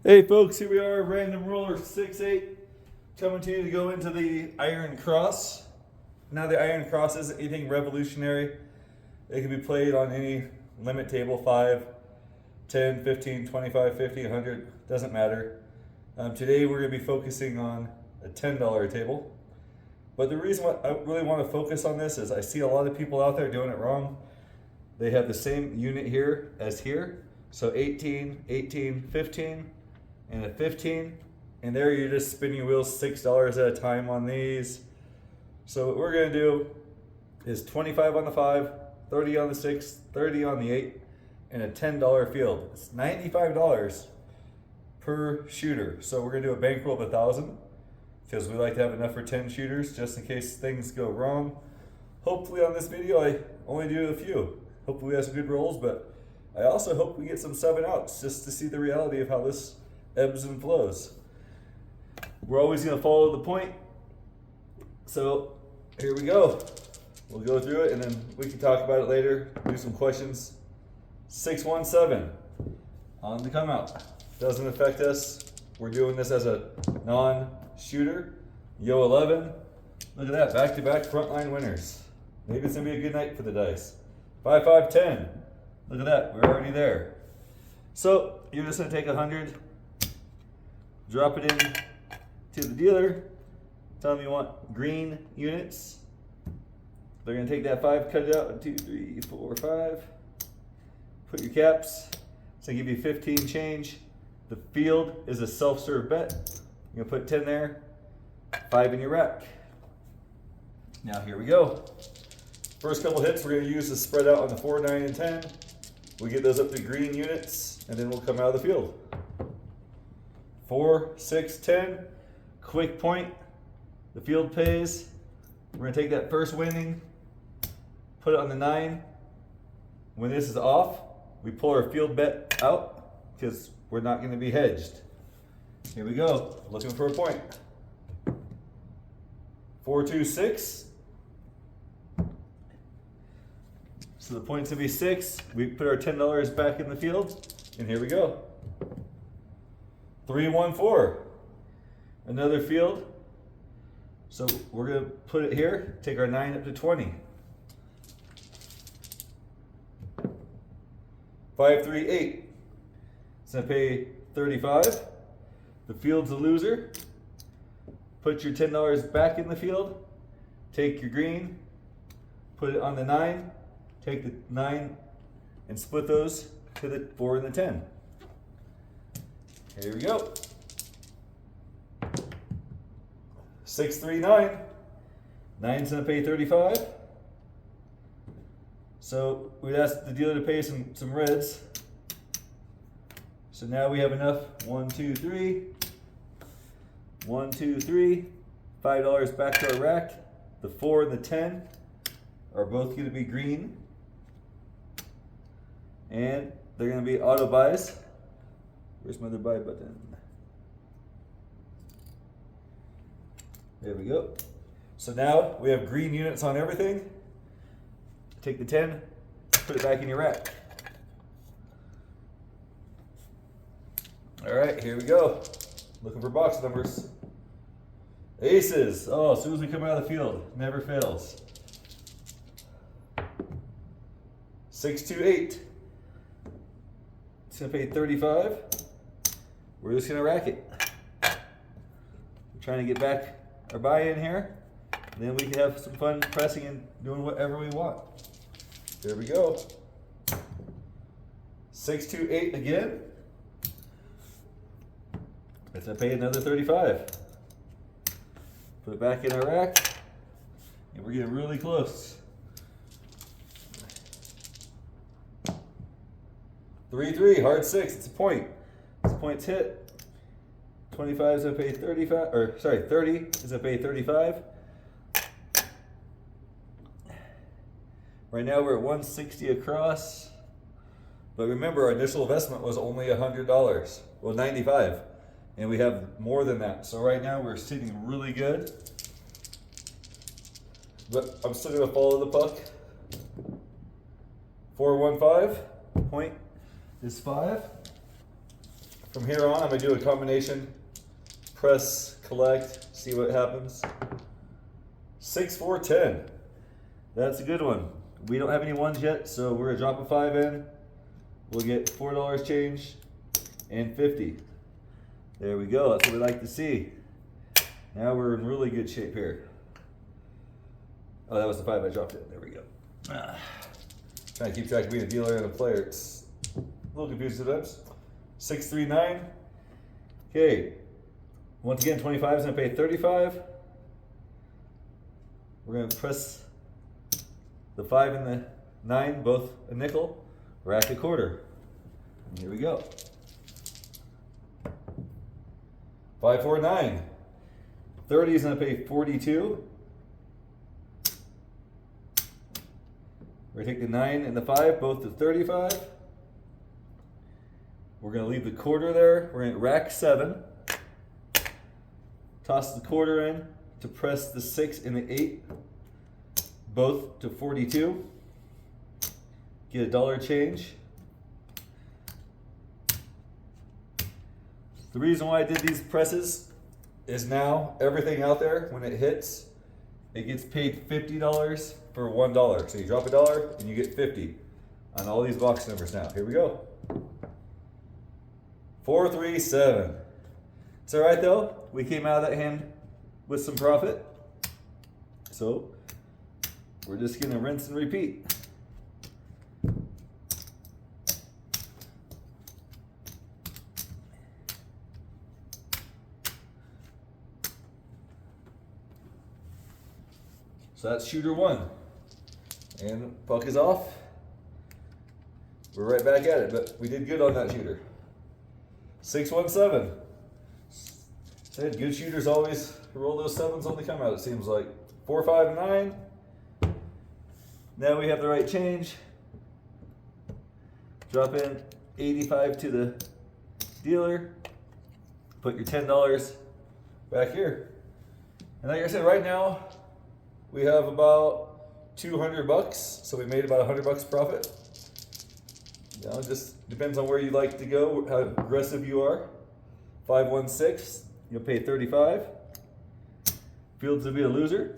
Hey folks, here we are, Random Roller 6-8, coming to you to go into the Iron Cross. Now the Iron Cross isn't anything revolutionary. It can be played on any limit table, 5, 10, 15, 25, 50, 100, doesn't matter. Today we're going to be focusing on a $10 table. But the reason why I really want to focus on this is I see a lot of people out there doing it wrong. They have the same unit here as here. So 18, 18, 15. And a 15, and there you're just spinning your wheels $6 at a time on these. So what we're gonna do is 25 on the 5, 30 on the 6, 30 on the 8, and a $10 field. It's $95 per shooter. So we're gonna do a bankroll of 1,000 because we like to have enough for 10 shooters just in case things go wrong. Hopefully on this video I only do a few. Hopefully we have some good rolls, but I also hope we get some 7-outs just to see the reality of how this ebbs and flows. We're always going to follow the point. So here we go. We'll go through it and then we can talk about it later, do some questions. 617 on the come out. Doesn't affect us. We're doing this as a non-shooter. Yo 11. Look at that, back-to-back frontline winners. Maybe it's going to be a good night for the dice. 5, 5, 10. Look at that, we're already there. So you're just going to take 100. Drop it in to the dealer. Tell them you want green units. They're going to take that 5, cut it out. 1, 2, 3, 4, 5. Put your caps. It's going to give you 15 change. The field is a self-serve bet. You're going to put 10 there, 5 in your rack. Now here we go. First couple hits, we're going to use the spread out on the 4, 9, and 10. We get those up to green units, and then we'll come out of the field. 4, 6, 10, quick point, the field pays. We're going to take that first winning, put it on the 9. When this is off, we pull our field bet out because we're not going to be hedged. Here we go, looking for a point. 4, 2, 6. So the point's going to be 6. We put our $10 back in the field, and here we go. 3, 1, 4. Another field. So we're going to put it here, take our 9 up to 20. 5, 3, 8. It's going to pay 35. The field's a loser. Put your $10 back in the field. Take your green, put it on the 9. Take the 9 and split those to the 4 and the 10. Here we go. 6, 3, 9. 9's gonna pay 35. So we'd ask the dealer to pay some reds. So now we have enough. 1, 2, 3. 1, 2, 3. $5 back to our rack. The 4 and the 10 are both gonna be green. And they're gonna be auto buys. Where's my other buy button? There we go. So now we have green units on everything. Take the 10, put it back in your rack. All right, here we go. Looking for box numbers. Aces. Oh, as soon as we come out of the field, never fails. 6, 2, 8. It's gonna pay 35. We're just gonna rack it. We're trying to get back our buy-in here. Then we can have some fun pressing and doing whatever we want. There we go. 6, 2, 8 again. It's gonna pay another 35. Put it back in our rack. And we're getting really close. 3, 3, hard 6, it's a point. This point's hit. 25 is gonna pay 35, or sorry, 30 is gonna pay 35. Right now we're at 160 across. But remember, our initial investment was only $100. Well, 95. And we have more than that. So right now we're sitting really good. But I'm still gonna follow the puck. 4, 1, 5. Point is 5. From here on, I'm gonna do a combination, press, collect, see what happens. 6, 4, 10. That's a good one. We don't have any ones yet, so we're gonna drop a 5 in. We'll get $4 change and 50. There we go, that's what we like to see. Now we're in really good shape here. Oh, that was the 5 I dropped in, there we go. Trying to keep track of being a dealer and a player, it's a little confusing sometimes. 6, 3, 9. Okay, once again, 25 is gonna pay 35. We're gonna press the 5 and the 9, both a nickel, rack a quarter. And here we go. 5, 4, 9. 30 is gonna pay 42. We're gonna take the 9 and the 5, both to 35. We're gonna leave the quarter there. We're gonna rack 7. Toss the quarter in to press the 6 and the 8, both to 42. Get a $1 change. The reason why I did these presses is now everything out there, when it hits, it gets paid $50 for $1. So you drop $1 and you get 50 on all these box numbers now. Here we go. 4, 3, 7. It's all right though. We came out of that hand with some profit. So we're just gonna rinse and repeat. So that's shooter 1. And puck is off. We're right back at it, but we did good on that shooter. 6, 1, 7. Said good shooters always roll those 7s on the come out, it seems like. 4, 5, 9. Now we have the right change. Drop in 85 to the dealer. Put your $10 back here. And like I said, right now we have about 200 bucks, so we made about 100 bucks profit. You know, it just depends on where you like to go, how aggressive you are. 5, 1, 6, you'll pay 35. Field's will be a loser.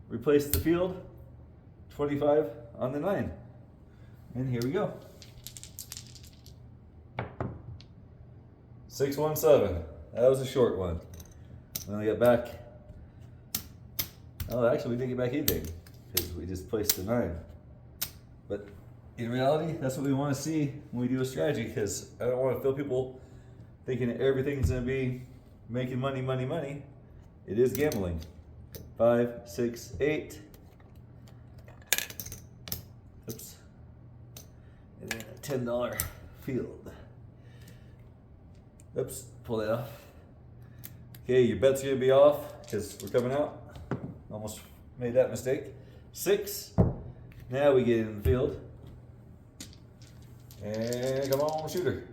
Replace the field, 25 on the 9. And here we go. 6, 1, 7. That was a short one. And then we got back. Oh, actually, we didn't get back anything because we just placed the 9. But in reality, that's what we want to see when we do a strategy, because I don't want to fill people thinking that everything's going to be making money, money, money. It is gambling. 5, 6, 8. Oops. And then a $10 field. Oops, pull that off. Okay, your bet's going to be off because we're coming out. Almost made that mistake. 6. Now we get in the field. And come on, shooter.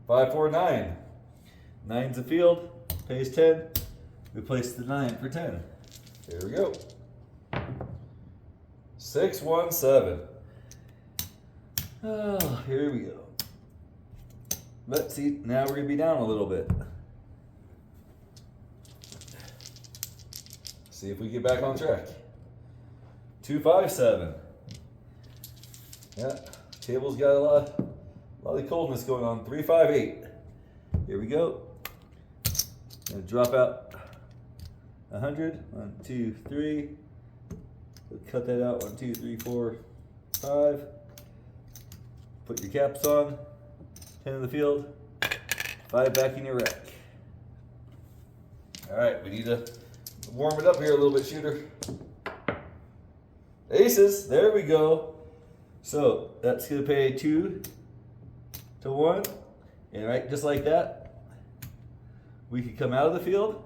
5, 4, 9. 9's the field. Pays 10. We place the 9 for 10. There we go. 6, 1, 7. Oh, here we go. But see, now we're gonna be down a little bit. See if we get back on track. 2, 5, 7. Yeah, table's got a lot of coldness going on. 3, 5, 8. Here we go. Gonna drop out 100. 1, 2, 3. We'll cut that out. 1, 2, 3, 4, 5. Put your caps on. 10 in the field. 5 back in your rack. All right, we need to warm it up here a little bit, shooter. Aces, there we go. So that's gonna pay 2 to 1. And right, just like that, we can come out of the field.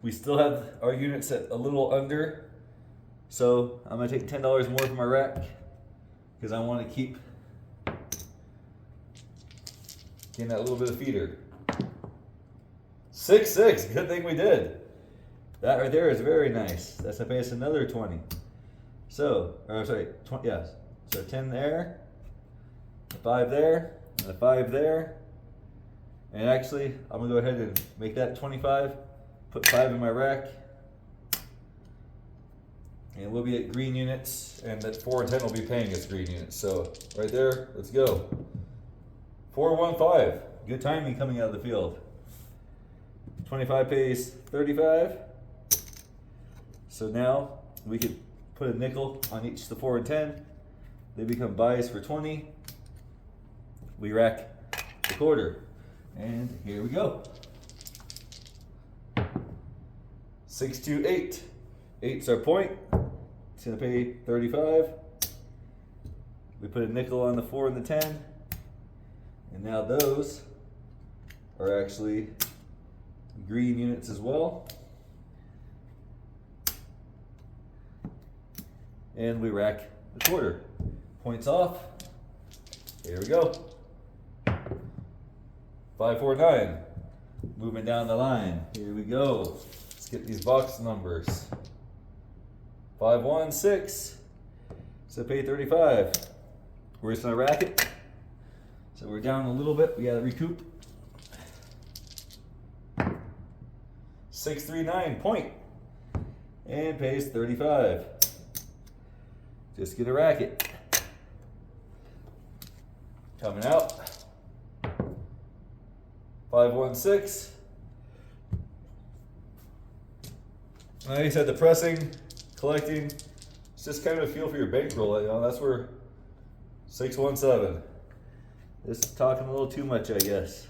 We still have our units at a little under. So I'm gonna take $10 more from my rack because I want to keep getting that little bit of feeder. 6, 6, good thing we did. That right there is very nice. That's gonna pay us another 20. So, or sorry, 20, yes. So 10 there, a 5 there, and a 5 there. And actually, I'm gonna go ahead and make that 25, put 5 in my rack. And we'll be at green units, and that 4 and 10 will be paying us green units. So right there, let's go. 4-1-5, good timing coming out of the field. 25 pays 35. So now we could put a nickel on each of the 4 and 10. They become buys for 20. We rack the quarter. And here we go. 6-2-8. 8's our point. It's gonna pay 35. We put a nickel on the 4 and the 10. And now those are actually green units as well. And we rack the quarter. Points off. Here we go. 5-4-9. Moving down the line. Here we go. Let's get these box numbers. 5-1-6. So pay 35. We're just gonna rack it. So we're down a little bit. We gotta recoup. 6-3-9 point. And pays 35. Just gonna rack it. Coming out. 5-1-6. Like I said, the pressing, collecting, it's just kind of a feel for your bankroll. You know, that's where 6-1-7. Just talking a little too much, I guess.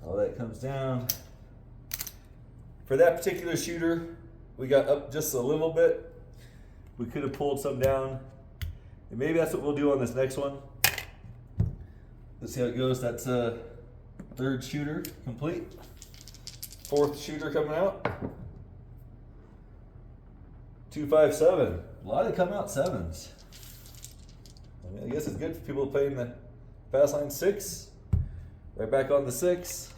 All that comes down. For that particular shooter, we got up just a little bit. We could have pulled some down. And maybe that's what we'll do on this next one. Let's see how it goes. That's a 3rd shooter complete. 4th shooter coming out. 2-5-7. A lot of come out 7s. I mean, I guess it's good for people playing the fast line 6. Right back on the 6.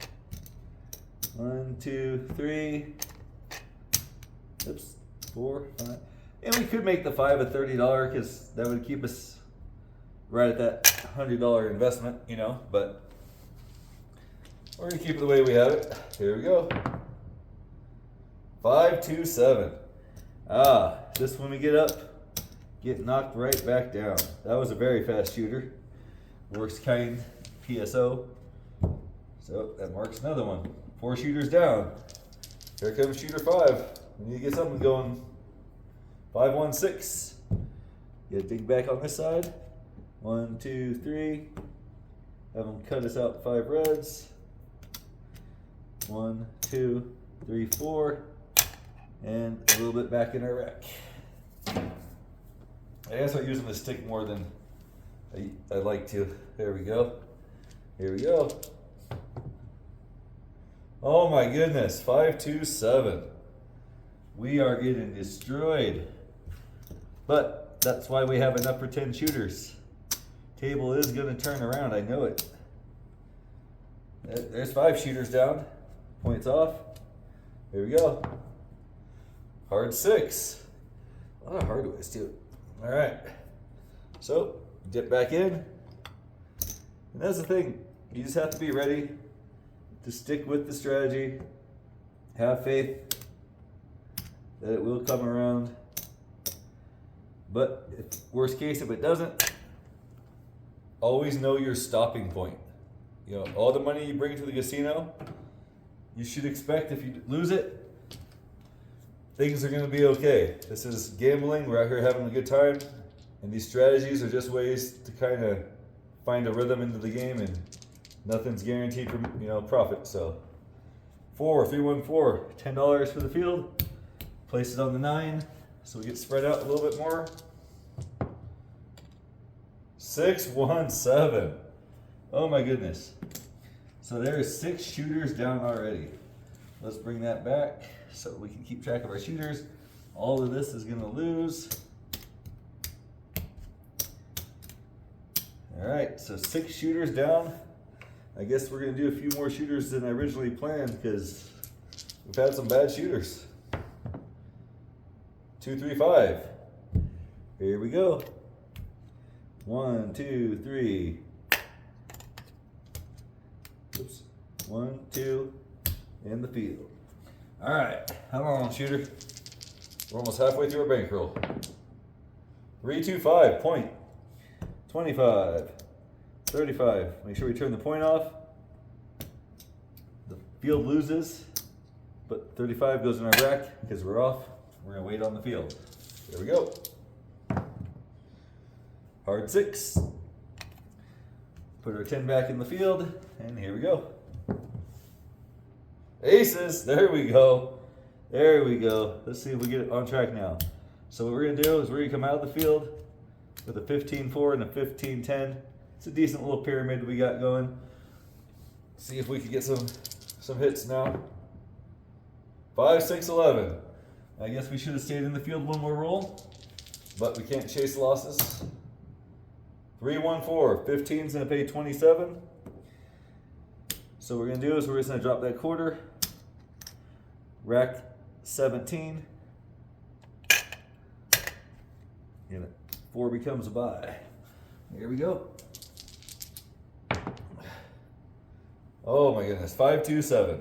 1, 2, 3. Oops. 4, 5. And we could make the 5 a $30 because that would keep us right at that $100 investment, you know, but we're gonna keep it the way we have it. Here we go. 5-2-7. Just when we get up, get knocked right back down. That was a very fast shooter. Worst kind PSO. So that marks another one. 4 shooters down. Here comes shooter 5. We need to get something going. 5-1-6. Get a dig back on this side. 1, 2, 3. Have them cut us out 5 reds. 1, 2, 3, 4. And a little bit back in our rack. I guess I'm using the stick more than I'd like to. There we go. Here we go. Oh my goodness. 5-2-7. We are getting destroyed. But that's why we have an upper 10 shooters. Table is going to turn around. I know it. There's 5 shooters down. Points off. Here we go. Hard 6. A lot of hard ways too. All right. So dip back in. And that's the thing. You just have to be ready to stick with the strategy. Have faith that it will come around. But worst case, if it doesn't, always know your stopping point. You know, all the money you bring to the casino, you should expect if you lose it, things are going to be okay. This is gambling. We're out here having a good time. And these strategies are just ways to kind of find a rhythm into the game, and nothing's guaranteed for, you know, profit. So 4-3-1-4, $10 for the field. Place it on the 9 so we get spread out a little bit more. 6-1-7. Oh my goodness. So there's 6 shooters down already. Let's bring that back so we can keep track of our shooters. All of this is going to lose. All right, so 6 shooters down. I guess we're going to do a few more shooters than I originally planned because we've had some bad shooters. 2-3-5. Here we go. 1, 2, 3. Oops. 1, 2, in the field. All right, how long, shooter? We're almost halfway through our bankroll. 325, point. 25, 35. Make sure we turn the point off. The field loses, but 35 goes in our rack because we're off. We're gonna wait on the field. There we go. Hard 6. Put our 10 back in the field, and here we go. Aces, there we go. There we go. Let's see if we get it on track now. So what we're gonna do is we're gonna come out of the field with a 15-4 and a 15-10. It's a decent little pyramid we got going. See if we can get some hits now. 5, 6, 11. I guess we should have stayed in the field one more roll, but we can't chase losses. 3, 1, 4. 15's gonna pay 27. So what we're gonna do is we're just gonna drop that quarter. Rack 17. And 4 becomes a buy. Here we go. Oh my goodness, 5, 2, 7.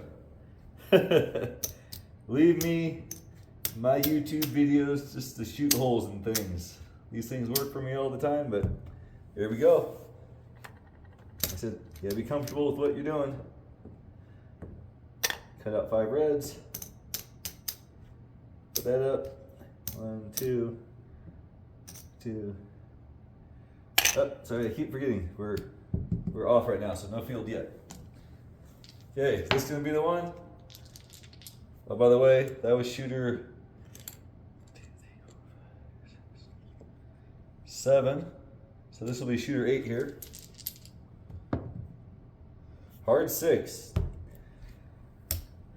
Leave me my YouTube videos just to shoot holes in things. These things work for me all the time, but here we go. I said, you gotta be comfortable with what you're doing. Cut out 5 reds. Put that up. 1, 2, 2. Oh, sorry, I keep forgetting. We're off right now, so no field yet. Okay, is this gonna be the one? Oh, by the way, that was shooter 7. So this will be shooter 8 here. Hard 6.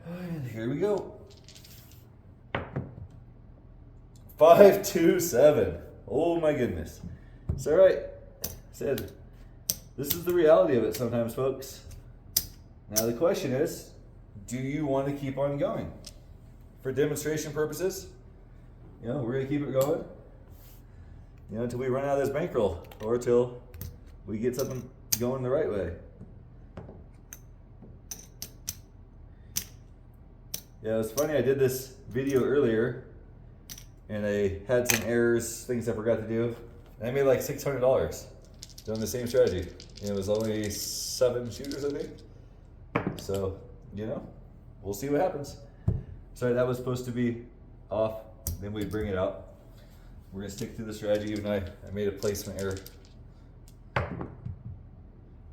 And here we go. 5, 2, 7. Oh my goodness. It's all right. I said, this is the reality of it sometimes, folks. Now the question is, do you want to keep on going? For demonstration purposes, you know, we're gonna keep it going, you know, until we run out of this bankroll or until we get something going the right way. Yeah, it's funny, I did this video earlier and I had some errors, things I forgot to do. And I made like $600 doing the same strategy. And it was only 7 shooters, I think. So, you know, we'll see what happens. Sorry, that was supposed to be off, then we bring it out. We're gonna stick to the strategy, even though I made a placement error.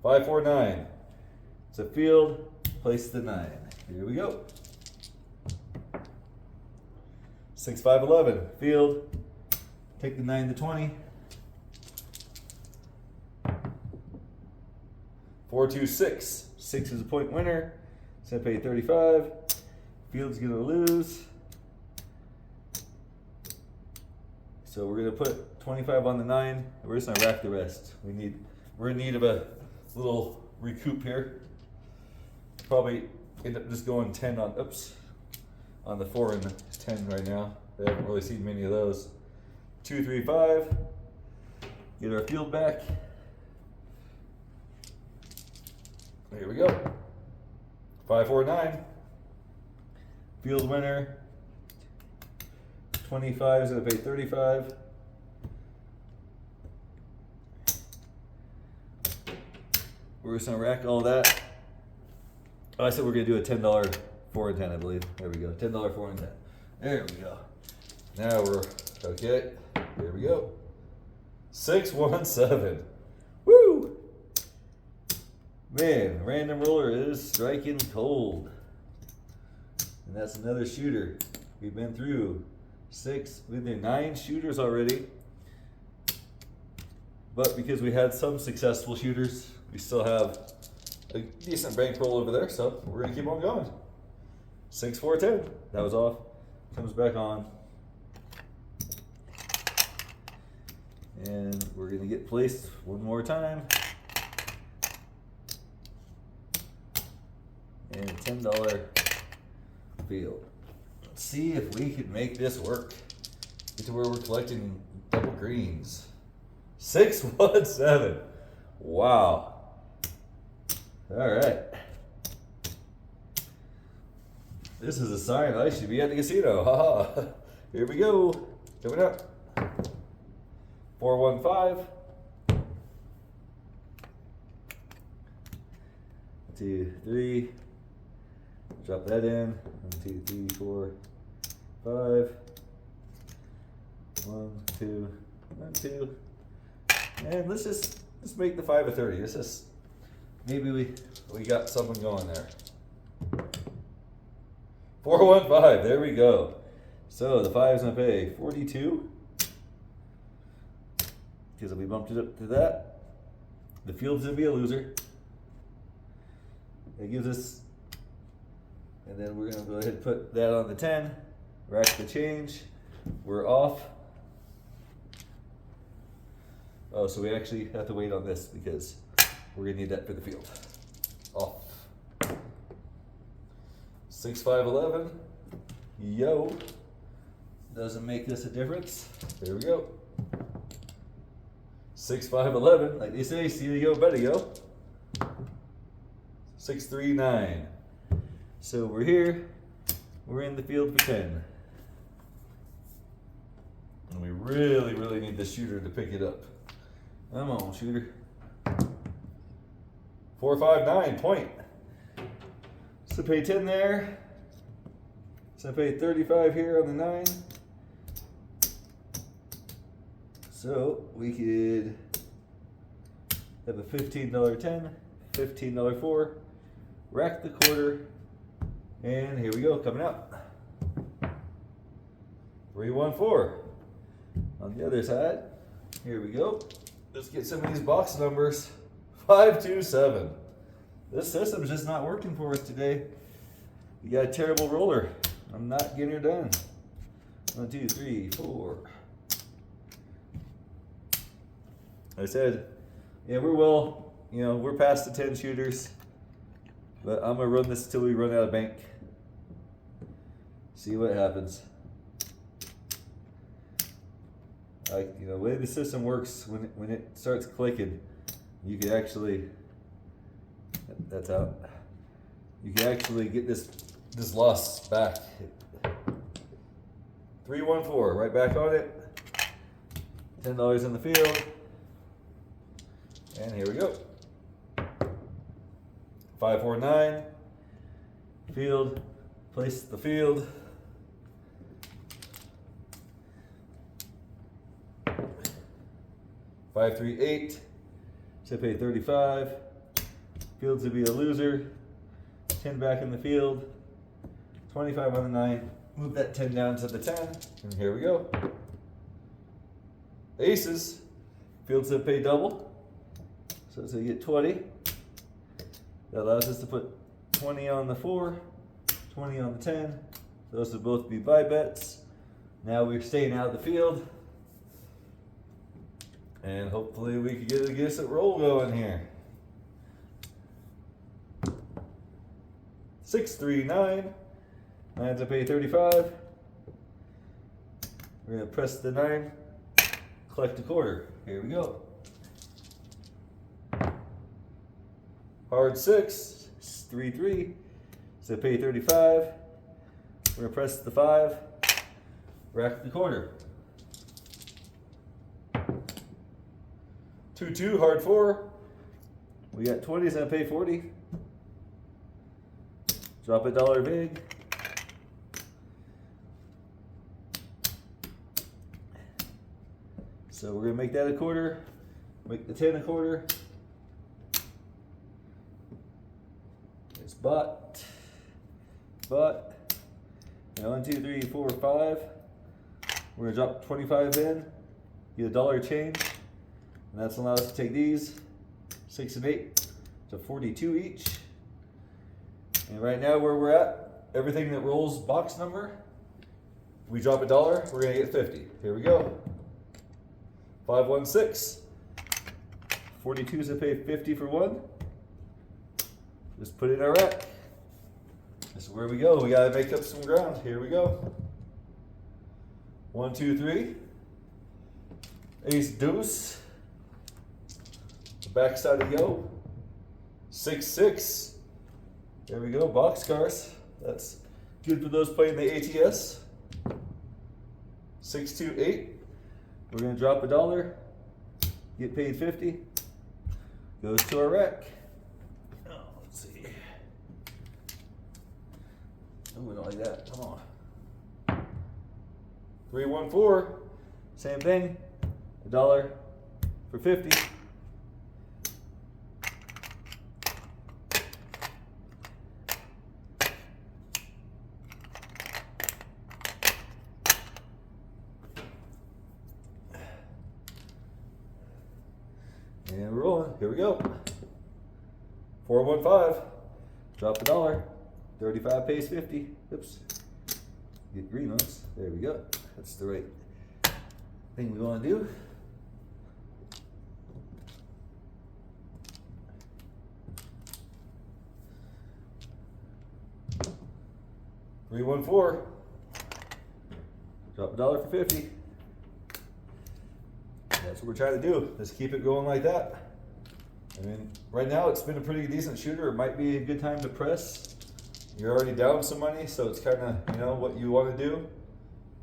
5, 4, 9. It's a field, place the 9. Here we go. 6, 5, 11. Field, take the 9 to 20. 4, 2, 6. 6 is a point winner. It's gonna pay 35. Field's gonna lose. So we're gonna put 25 on the 9. We're just gonna rack the rest. We're in need of a little recoup here. Probably end up just going 10 on, on the 4 and the 10 right now. I haven't really seen many of those. 2, 3, 5. Get our field back. Here we go. 5, 4, 9. Field winner. 25 is gonna pay 35. We're just gonna rack all that. Oh, I said we're gonna do a $10 4 and 10, I believe. There we go. $10 4 and 10. There we go. Now we're okay. Here we go. 6, 1, 7. Woo! Man, random roller is striking cold. And that's another shooter. We've been through 9 shooters already. But because we had some successful shooters, we still have a decent bankroll over there, so we're gonna keep on going. 6, 4, 10. That was off. Comes back on. And we're gonna get placed one more time. And $10 field. Let's see if we can make this work. Get to where we're collecting double greens. 617. Wow. All right. This is a sign I should be at the casino. Haha. Here we go. Coming up. 415. 2, 3. Drop that in. 1, 2, 3, 4, 5. 1, 2, 1, 2. And let's make the 5 a 30. This is maybe we got something going there. 415. There we go. So the 5 is gonna pay 42 because if we bumped it up to that, the field's gonna be a loser. It gives us, and then we're gonna go ahead and put that on the 10. Rack the change. We're off. Oh, so we actually have to wait on this because we're gonna need that for the field. Off. 6, 5, 11. Yo. Doesn't make this a difference. There we go. 6, 5, 11. Like they say, see you go, better go. 6, 3, 9. So we're here. We're in the field for 10. And we really need the shooter to pick it up. Come on, shooter. 4, 5, 9. Point. So pay 10 there. So pay 35 here on the 9. So we could have a $15 10, $15 4, rack the quarter, and here we go, coming up. 314. On the other side, here we go. Let's get some of these box numbers. 527. This system's just not working for us today. You got a terrible roller. I'm not getting her done. 1, 2, 3, 4. I said, yeah, we're past the 10 shooters, but I'm gonna run this till we run out of bank. See what happens. The way the system works, when it starts clicking, you can actually, that's out. You can actually get this loss back. 314, right back on it. $10 in the field. And here we go. 549. Field. Place the field. 538. So pay 35. Field to be a loser. 10 back in the field. 25 on the 9. Move that 10 down to the 10. And here we go. Aces. Field to pay double. So you get 20. That allows us to put 20 on the 4, 20 on the 10. Those would both be buy bets. Now we're staying out of the field. And hopefully we can get a decent roll going here. 6, 3, 9. 9 to pay 35. We're gonna press the 9, collect a quarter. Here we go. Hard 6, 3, 3. So pay 35. We're gonna press the 5, rack the quarter. 2, 2, hard 4. We got 20, so I pay 40. Drop $1 big. So we're gonna make that a quarter, make the 10 a quarter. It's bought. Now 1, 2, 3, 4, 5. We're gonna drop 25 in, get $1 change, and that's allowed us to take these 6 and 8 to 42 each. And right now where we're at, everything that rolls box number, we drop $1, we're gonna get 50. Here we go. 516. 42 is to pay 50 for 1. Just put it in our rack. This is where we go. We gotta make up some ground. Here we go. 1, 2, 3. Ace deuce. backside of yo. 6-6. There we go, boxcars. That's good for those playing the ATS. 6-2-8. We're gonna drop $1, get paid 50. Goes to our rack. Oh, let's see. Oh, we don't like that. Come on. 3-1-4. Same thing. $1 for 50. And we're rolling. Here we go. 4-1-5. Drop $1. 35 pays 50. Oops. Get green ones. There we go. That's the right thing we want to do. $3-1-4. Drop $1 for 50. That's what we're trying to do. Just keep it going like that. I mean, right now it's been a pretty decent shooter. It might be a good time to press. You're already down some money, so it's kind of, you know, what you want to do.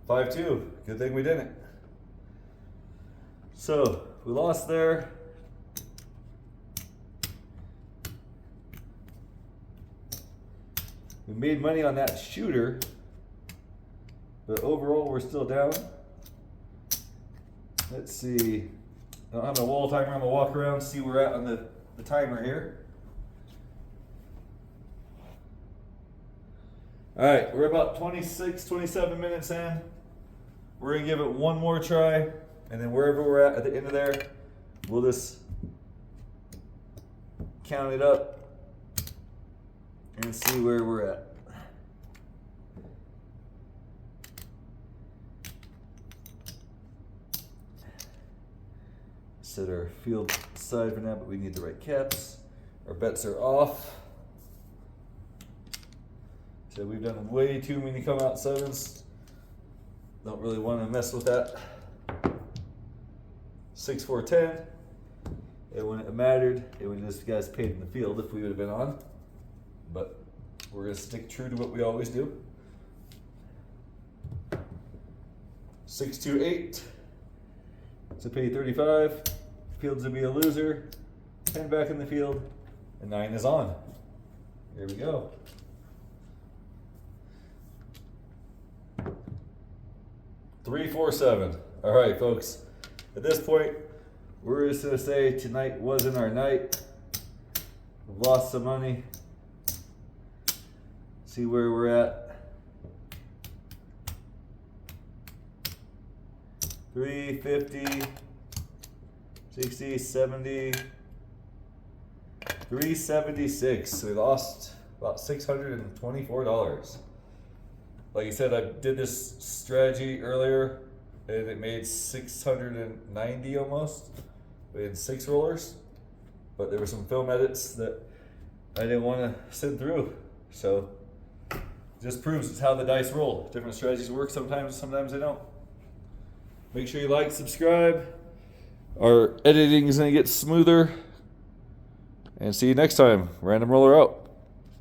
5-2. Good thing we didn't. So we lost there. We made money on that shooter, but overall we're still down. Let's see. I don't have my wall timer. I'm gonna walk around, see where we're at on the timer here. All right, we're about 26, 27 minutes in. We're gonna give it one more try, and then wherever we're at the end of there, we'll just count it up and see where we're at. Set our field aside for now, but we need the right caps. Our bets are off. So we've done way too many come out sevens. Don't really want to mess with that. 6-4-10. It wouldn't have mattered. It would just guys paid in the field if we would have been on. But we're gonna stick true to what we always do. 6-2-8. So pay 35. Field's gonna be a loser. 10 back in the field, and 9 is on. Here we go. $3-4-7. All right, folks. At this point, we're just gonna say tonight wasn't our night. We've lost some money. See where we're at. 350, 60, 70, 376. So we lost about $624. Like I said, I did this strategy earlier and it made 690 almost. We had 6 rollers, but there were some film edits that I didn't want to send through. So just proves it's how the dice roll. Different strategies work sometimes they don't. Make sure you like, subscribe. Our editing is going to get smoother. And see you next time. Random Roller out.